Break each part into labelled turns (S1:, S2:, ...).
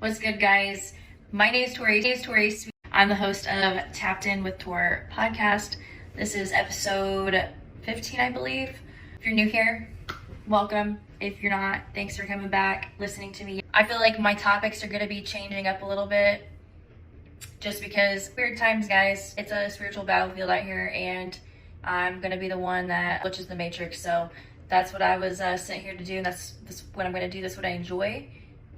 S1: What's good, guys? My name is Tori. I'm the host of Tapped In with Tor podcast. This is episode 15, I believe. If you're new here, welcome. If you're not, thanks for coming back, listening to me. I feel like my topics are going to be changing up a little bit just because weird times, guys. It's a spiritual battlefield out here, and I'm going to be the one that glitches the matrix. So that's what I was sent here to do, and that's what I'm going to do. That's what I enjoy,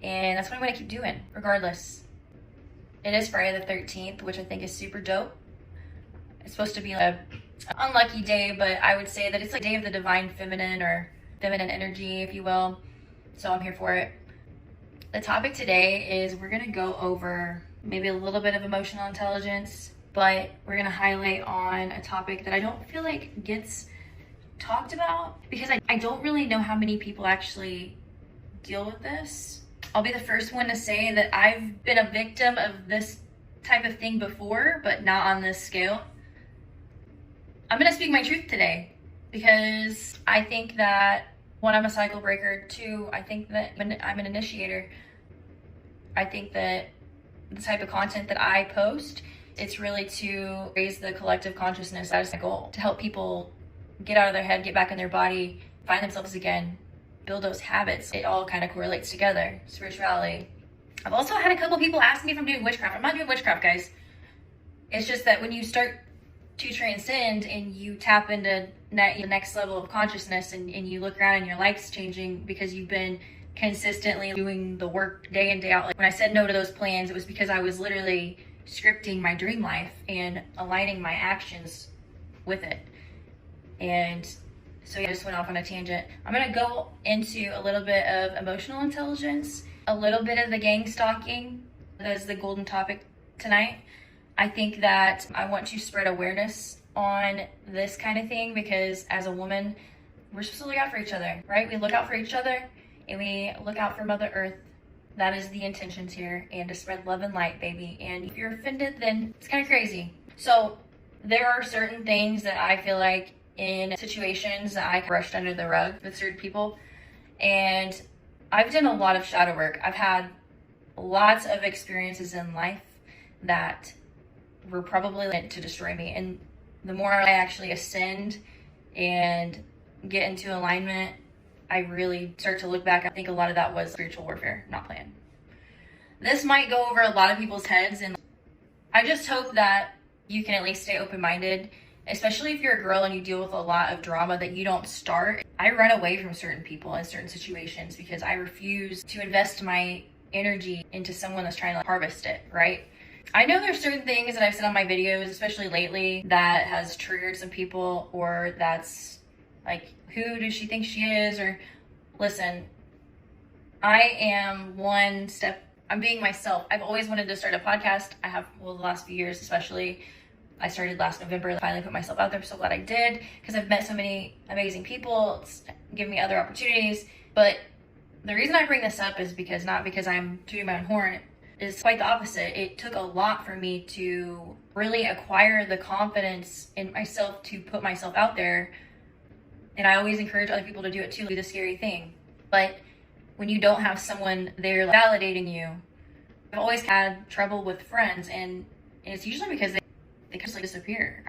S1: and that's what I'm going to keep doing, regardless. It is Friday the 13th, which I think is super dope. It's supposed to be an unlucky day, but I would say that it's like day of the divine feminine, or feminine energy, if you will. So I'm here for it. The topic today is we're going to go over maybe a little bit of emotional intelligence, but we're going to highlight on a topic that I don't feel like gets talked about because I don't really know how many people actually deal with this. I'll be the first one to say that I've been a victim of this type of thing before, but not on this scale. I'm going to speak my truth today because I think that, one, I'm a cycle breaker. Two, I think that I'm an initiator. I think that the type of content that I post, it's really to raise the collective consciousness. That is my goal, to help people get out of their head, get back in their body, find themselves again, build those habits. It all kind of correlates together, spirituality. I've also had a couple people ask me if I'm doing witchcraft. I'm not doing witchcraft, guys. It's just that when you start to transcend and you tap into the next level of consciousness and you look around and your life's changing because you've been consistently doing the work day in, day out. Like when I said no to those plans, it was because I was literally scripting my dream life and aligning my actions with it. And so I just went off on a tangent. I'm going to go into a little bit of emotional intelligence, a little bit of the gangstalking. That is the golden topic tonight. I think that I want to spread awareness on this kind of thing because as a woman, we're supposed to look out for each other, right? We look out for each other and we look out for Mother Earth. That is the intentions here, and to spread love and light, baby. And if you're offended, then it's kind of crazy. So there are certain things that I feel like in situations that I brushed under the rug with certain people. And I've done a lot of shadow work. I've had lots of experiences in life that were probably meant to destroy me. And the more I actually ascend and get into alignment, I really start to look back. I think a lot of that was spiritual warfare, not planned. This might go over a lot of people's heads, and I just hope that you can at least stay open-minded, especially if you're a girl and you deal with a lot of drama that you don't start. I run away from certain people in certain situations because I refuse to invest my energy into someone that's trying to harvest it, right? I know there's certain things that I've said on my videos, especially lately, that has triggered some people, or that's like, who does she think she is? Or listen, I am one step, I'm being myself. I've always wanted to start a podcast. I have, well, the last few years especially. I started last November, finally put myself out there. I'm so glad I did because I've met so many amazing people. It's given me other opportunities. But the reason I bring this up is because, not because I'm tooting my own horn, is quite the opposite. It took a lot for me to really acquire the confidence in myself to put myself out there. And I always encourage other people to do it too, do the scary thing. But when you don't have someone there validating you, I've always had trouble with friends, and it's usually because they just like disappear.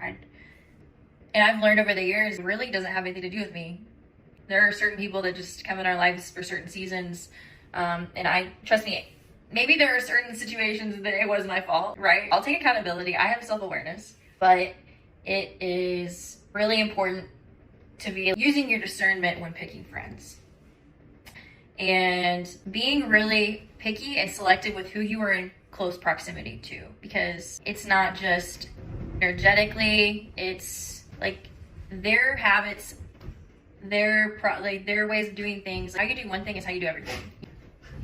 S1: And I've learned over the years, it really doesn't have anything to do with me. There are certain people that just come in our lives for certain seasons. And trust me, maybe there are certain situations that it wasn't my fault, right? I'll take accountability. I have self-awareness, but it is really important to be using your discernment when picking friends. And being really picky and selective with who you are in close proximity to, because it's not just energetically, it's like their habits, their ways of doing things. How you do one thing is how you do everything.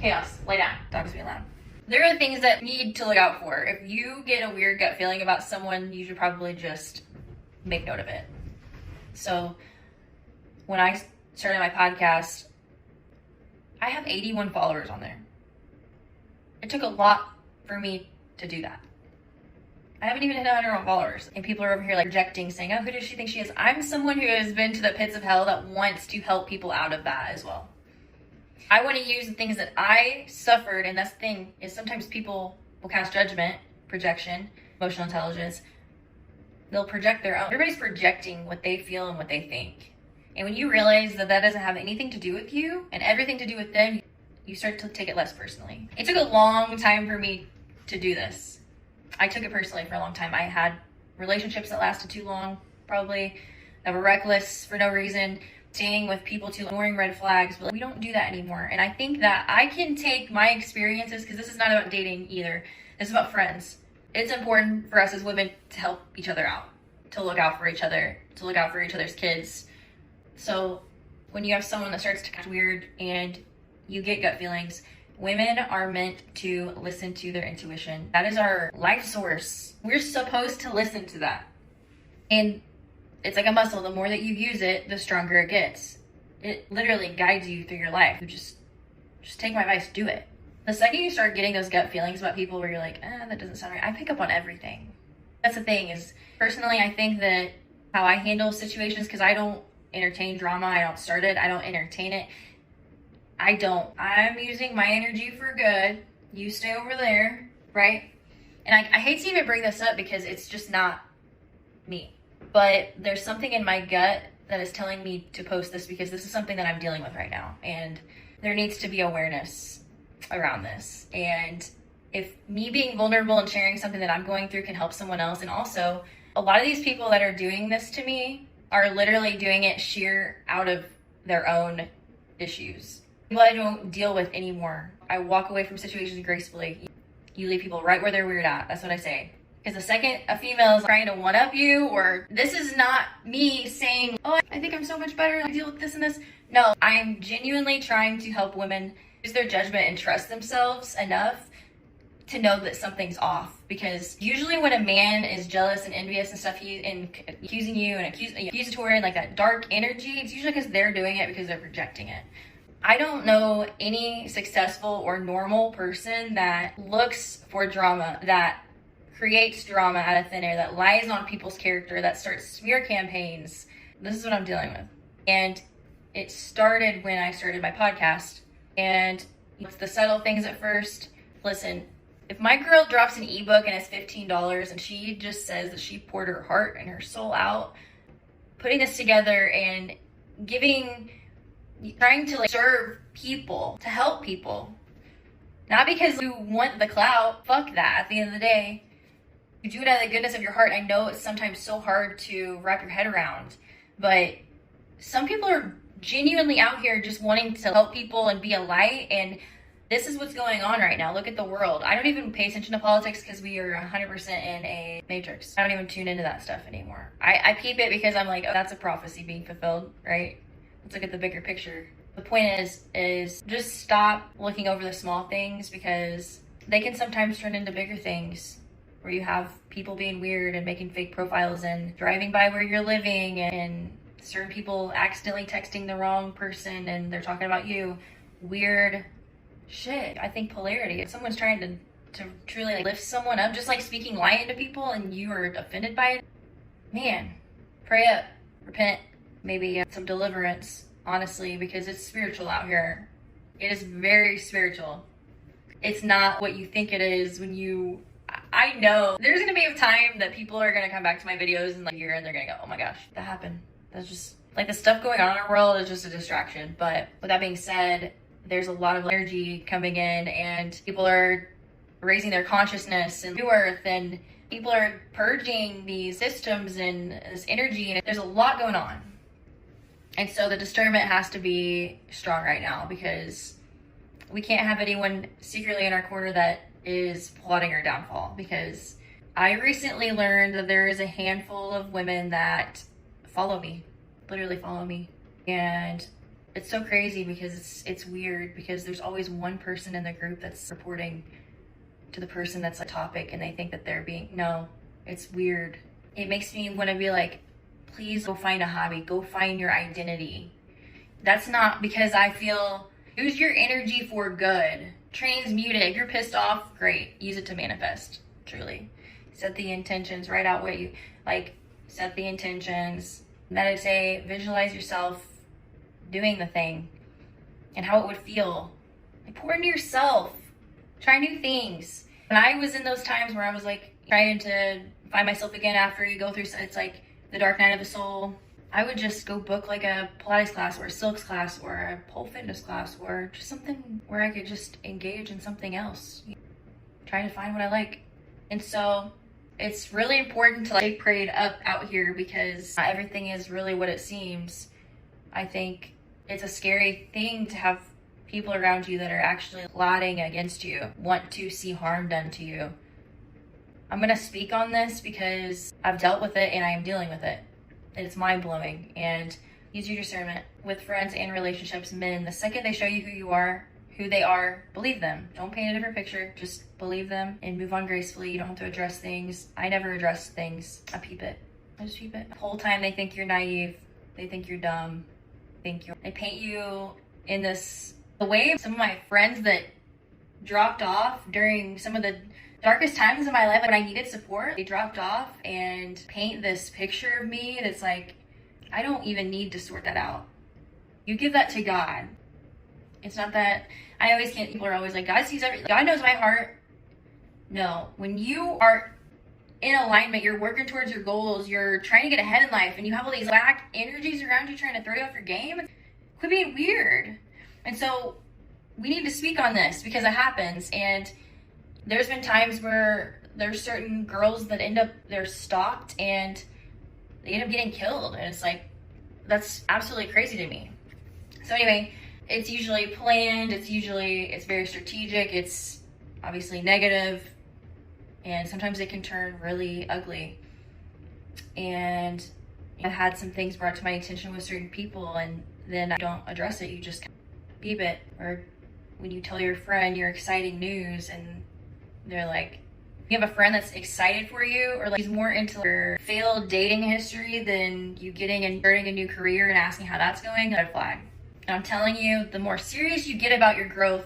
S1: Chaos, lay down, dog's being loud. There are things that you need to look out for. If you get a weird gut feeling about someone, you should probably just make note of it. So when I started my podcast, I have 81 followers on there. It took a lot for me to do that. I haven't even hit 100 followers, and people are over here like rejecting, saying, oh, who does she think she is? I'm someone who has been to the pits of hell that wants to help people out of that as well. I want to use the things that I suffered, and that's the thing, is sometimes people will cast judgment, projection, emotional intelligence. They'll project their own. Everybody's projecting what they feel and what they think. And when you realize that that doesn't have anything to do with you and everything to do with them, you start to take it less personally. It took a long time for me to do this. I took it personally for a long time. I had relationships that lasted too long, probably, that were reckless for no reason, staying with people too, ignoring red flags, but we don't do that anymore. And I think that I can take my experiences, because this is not about dating either, this is about friends. It's important for us as women to help each other out, to look out for each other, to look out for each other's kids. So when you have someone that starts to act weird and you get gut feelings, women are meant to listen to their intuition. That is our life source. We're supposed to listen to that. And it's like a muscle. The more that you use it, the stronger it gets. It literally guides you through your life. You just take my advice, do it. The second you start getting those gut feelings about people where you're like, that doesn't sound right. I pick up on everything. That's the thing is, personally, I think that how I handle situations, because I don't entertain drama. I don't start it. I don't entertain it. I'm using my energy for good. You stay over there, right? And I hate to even bring this up because it's just not me. But there's something in my gut that is telling me to post this because this is something that I'm dealing with right now. And there needs to be awareness around this. And if me being vulnerable and sharing something that I'm going through can help someone else, and also a lot of these people that are doing this to me are literally doing it sheer out of their own issues. People I don't deal with anymore. I walk away from situations gracefully. You leave people right where they're weird at. That's what I say. Because the second a female is trying to one-up you, or this is not me saying, oh, I think I'm so much better, I deal with this and this. No, I'm genuinely trying to help women use their judgment and trust themselves enough to know that something's off. Because usually when a man is jealous and envious and stuff, and accusing you and accusatory and like that dark energy, it's usually because they're doing it because they're projecting it. I don't know any successful or normal person that looks for drama, that creates drama out of thin air, that lies on people's character, that starts smear campaigns. This is what I'm dealing with. And it started when I started my podcast. And it's the subtle things at first. Listen, if my girl drops an ebook and it's $15 and she just says that she poured her heart and her soul out, putting this together and trying to serve people, to help people, not because you want the clout, fuck that. At the end of the day, you do it out of the goodness of your heart. I know it's sometimes so hard to wrap your head around, but some people are genuinely out here just wanting to help people and be a light, and this is what's going on right now. Look at the world. I don't even pay attention to politics because we are 100% in a matrix. I don't even tune into that stuff anymore. I peep it because I'm like, oh, that's a prophecy being fulfilled, right? Let's look at the bigger picture. The point is just stop looking over the small things, because they can sometimes turn into bigger things, where you have people being weird and making fake profiles and driving by where you're living, and certain people accidentally texting the wrong person and they're talking about you. Weird shit. I think polarity. If someone's trying to truly lift someone up, just like speaking light into people, and you are offended by it, man, pray up, repent, maybe some deliverance, honestly, because it's spiritual out here. It is very spiritual. It's not what you think it is when you... I know there's going to be a time that people are going to come back to my videos and they're going to go, oh my gosh, that happened. That's just like the stuff going on in our world is just a distraction. But with that being said, there's a lot of energy coming in, and people are raising their consciousness and new earth, and people are purging these systems and this energy, and there's a lot going on. And so the discernment has to be strong right now, because we can't have anyone secretly in our corner that is plotting our downfall. Because I recently learned that there is a handful of women that follow me, literally follow me. And it's so crazy because it's weird, because there's always one person in the group that's reporting to the person that's a topic, and they think that they're being, no, it's weird. It makes me want to be like, please go find a hobby, go find your identity. That's not because I feel, use your energy for good. Transmute it. If you're pissed off, great. Use it to manifest, truly. Set the intentions, write out what you, like, set the intentions. Meditate, visualize yourself doing the thing. and how it would feel. Like, pour into yourself. Try new things. When I was in those times where I was like trying to find myself again after you go through, it's like the dark night of the soul, I would just go book like a Pilates class or a silks class or a pole fitness class or just something where I could just engage in something else. Trying to find what I like. And so it's really important to stay prayed up out here, because not everything is really what it seems. I think it's a scary thing to have people around you that are actually plotting against you, want to see harm done to you. I'm gonna speak on this because I've dealt with it and I am dealing with it. It's mind-blowing. And use your discernment with friends and relationships. Men, the second they show you who they are, believe them. Don't paint a different picture. Just believe them and move on gracefully. You don't have to address things. I never address things. I peep it. I just peep it. The whole time they think you're naive. They think you're dumb. They paint you in this way. Some of my friends that dropped off during some of the darkest times in my life when I needed support, they dropped off and paint this picture of me that's like, I don't even need to sort that out. You give that to God. It's not that I always can't. People are always like, God sees everything. God knows my heart. No, when you are in alignment, you're working towards your goals, you're trying to get ahead in life, and you have all these whack energies around you trying to throw you off your game, quit being weird. And so we need to speak on this because it happens. And there's been times where there's certain girls that they're stalked and they end up getting killed. And it's like, that's absolutely crazy to me. So anyway, it's usually planned. It's very strategic. It's obviously negative. And sometimes it can turn really ugly. And I've had some things brought to my attention with certain people, and then I don't address it. You just beep it. Or when you tell your friend your exciting news and they're like, you have a friend that's excited for you, or like he's more into your failed dating history than you getting and starting a new career and asking how that's going, red flag. And I'm telling you, the more serious you get about your growth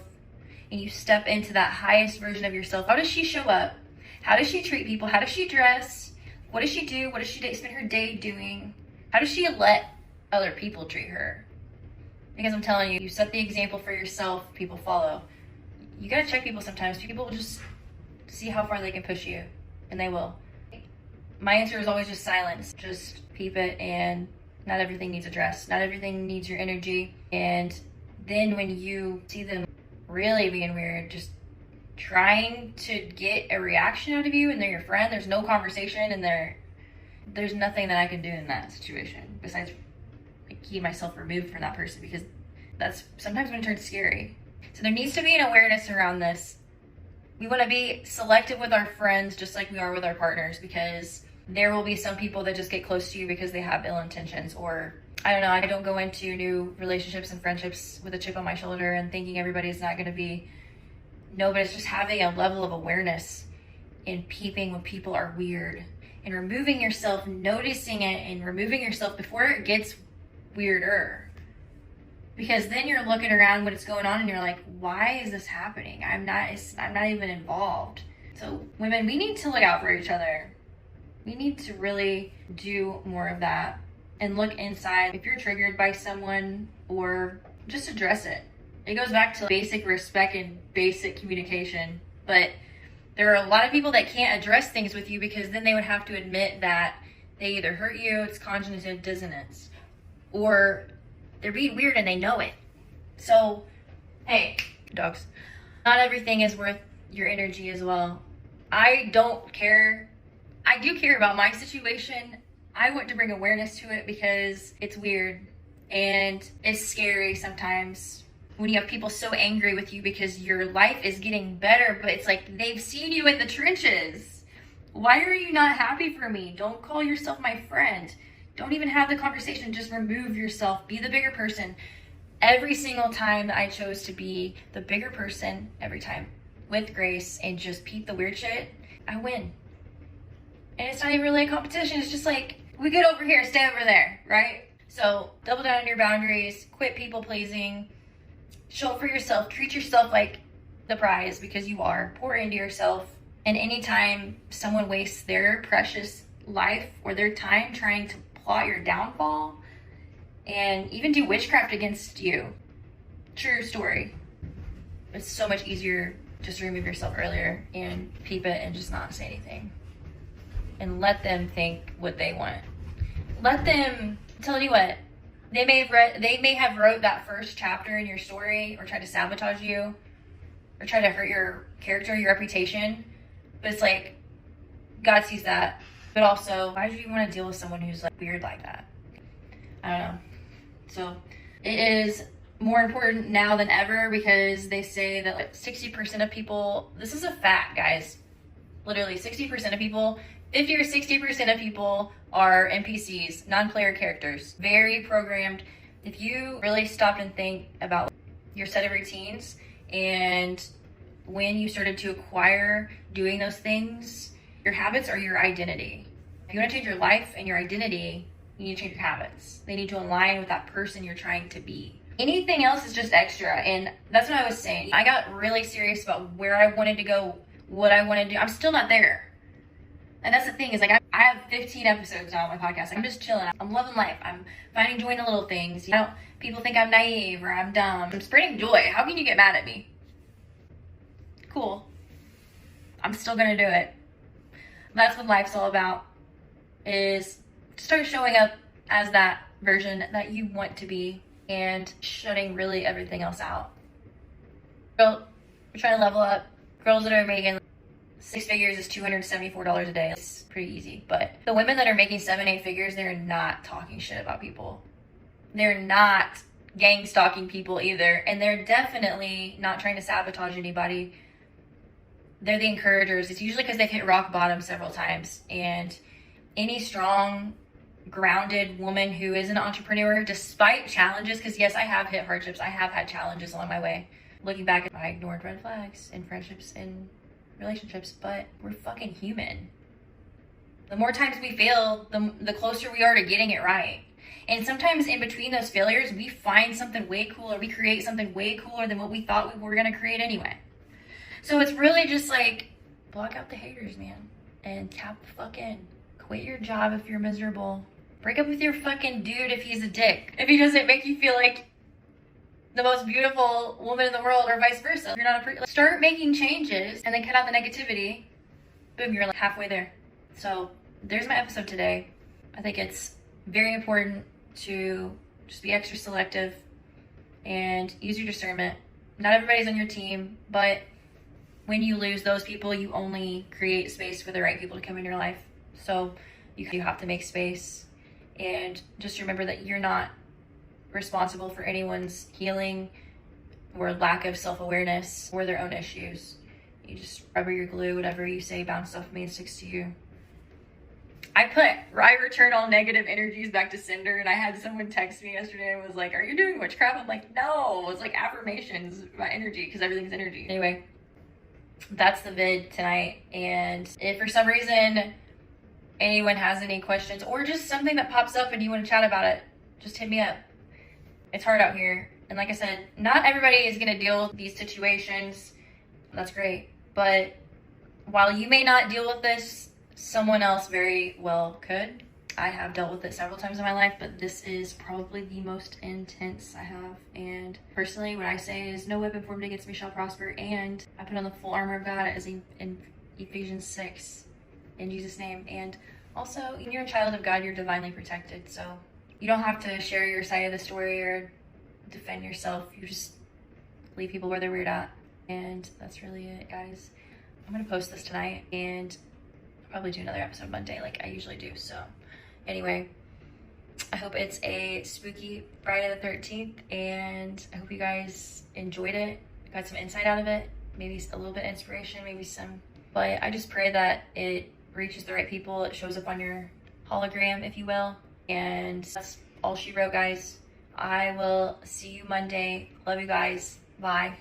S1: and you step into that highest version of yourself, how does she show up? How does she treat people? How does she dress? What does she do? What does she spend her day doing? How does she let other people treat her? Because I'm telling you, you set the example for yourself, people follow. You gotta check people sometimes. People will just see how far they can push you, and they will. My answer is always just silence. Just peep it, and not everything needs addressed. Not everything needs your energy. And then when you see them really being weird, just trying to get a reaction out of you, and they're your friend, there's no conversation, and there's nothing that I can do in that situation besides keep myself removed from that person, because that's sometimes when it turns scary. So there needs to be an awareness around this. We want to be selective with our friends just like we are with our partners, because there will be some people that just get close to you because they have ill intentions, or I don't know, I don't go into new relationships and friendships with a chip on my shoulder and thinking everybody's not going to be. No, but it's just having a level of awareness and peeping when people are weird and removing yourself, noticing it and removing yourself before it gets weirder. Because then you're looking around when it's going on and you're like, why is this happening? I'm not even involved. So women, we need to look out for each other. We need to really do more of that and look inside. If you're triggered by someone, or just address it. It goes back to basic respect and basic communication. But there are a lot of people that can't address things with you because then they would have to admit that they either hurt you, it's cognitive dissonance, or they're being weird and they know it. So, hey, dogs, not everything is worth your energy as well. I don't care. I do care about my situation. I want to bring awareness to it because it's weird and it's scary sometimes when you have people so angry with you because your life is getting better, but it's like they've seen you in the trenches. Why are you not happy for me? Don't call yourself my friend. Don't even have the conversation. Just remove yourself. Be the bigger person. Every single time that I chose to be the bigger person, every time, with grace, and just peep the weird shit, I win. And it's not even really a competition. It's just like, we get over here, stay over there, right? So double down on your boundaries. Quit people pleasing. Show up for yourself. Treat yourself like the prize, because you are. Pour into yourself. And anytime someone wastes their precious life or their time trying to plot your downfall and even do witchcraft against you, true story. It's so much easier just to remove yourself earlier and peep it and just not say anything. And let them think what they want. Let them tell you what. They may have wrote that first chapter in your story or tried to sabotage you or try to hurt your character, your reputation. But it's like, God sees that. But also, why do you want to deal with someone who's like weird like that? I don't know. So it is more important now than ever because they say that like 60% of people, this is a fact, guys. Literally 60% of people, 50 or 60% of people are NPCs, non-player characters, very programmed. If you really stopped and think about your set of routines and when you started to acquire doing those things, your habits are your identity. If you want to change your life and your identity, you need to change your habits. They need to align with that person you're trying to be. Anything else is just extra, and that's what I was saying. I got really serious about where I wanted to go, what I wanted to do. I'm still not there. And that's the thing, is like I have 15 episodes now on my podcast. I'm just chilling. I'm loving life. I'm finding joy in the little things. You know, people think I'm naive or I'm dumb. I'm spreading joy. How can you get mad at me? Cool. I'm still gonna do it. That's what life's all about, is start showing up as that version that you want to be and shutting really everything else out. Girl, we're trying to level up. Girls that are making 6 figures is $274 a day. It's pretty easy. But the women that are making 7-8 figures, they're not talking shit about people. They're not gang stalking people either. And they're definitely not trying to sabotage anybody. They're the encouragers. It's usually because they've hit rock bottom several times. And any strong, grounded woman who is an entrepreneur, despite challenges, because yes, I have hit hardships. I have had challenges along my way. Looking back, I ignored red flags in friendships and relationships, but we're fucking human. The more times we fail, the closer we are to getting it right. And sometimes in between those failures, we find something way cooler. We create something way cooler than what we thought we were going to create anyway. So it's really just like, block out the haters, man. And tap the fuck in. Quit your job if you're miserable. Break up with your fucking dude if he's a dick. If he doesn't make you feel like the most beautiful woman in the world, or vice versa. You're not a pretty. Start making changes and then cut out the negativity. Boom, you're like halfway there. So there's my episode today. I think it's very important to just be extra selective and use your discernment. Not everybody's on your team, but when you lose those people, you only create space for the right people to come in your life. So you have to make space, and just remember that you're not responsible for anyone's healing or lack of self-awareness or their own issues. You just rubber your glue, whatever you say bounces off me and sticks to you. I return all negative energies back to sender, and I had someone text me yesterday and was like, are you doing witchcraft? I'm like, no, it's like affirmations about energy, because everything's energy. Anyway, that's the vid tonight, and if for some reason anyone has any questions or just something that pops up and you want to chat about it, just hit me up. It's hard out here. And like I said, not everybody is going to deal with these situations. That's great. But while you may not deal with this, someone else very well could. I have dealt with it several times in my life, but this is probably the most intense I have. And personally, what I say is no weapon formed against me shall prosper. And I put on the full armor of God as in Ephesians 6. In Jesus' name. And also, when you're a child of God, you're divinely protected. So you don't have to share your side of the story or defend yourself. You just leave people where they're weird at. And that's really it, guys. I'm going to post this tonight, and I'll probably do another episode Monday like I usually do. So anyway, I hope it's a spooky Friday the 13th, and I hope you guys enjoyed it, got some insight out of it, maybe a little bit of inspiration, maybe some. But I just pray that it reaches the right people. It shows up on your hologram, if you will. And that's all she wrote, guys. I will see you Monday. Love you guys. Bye.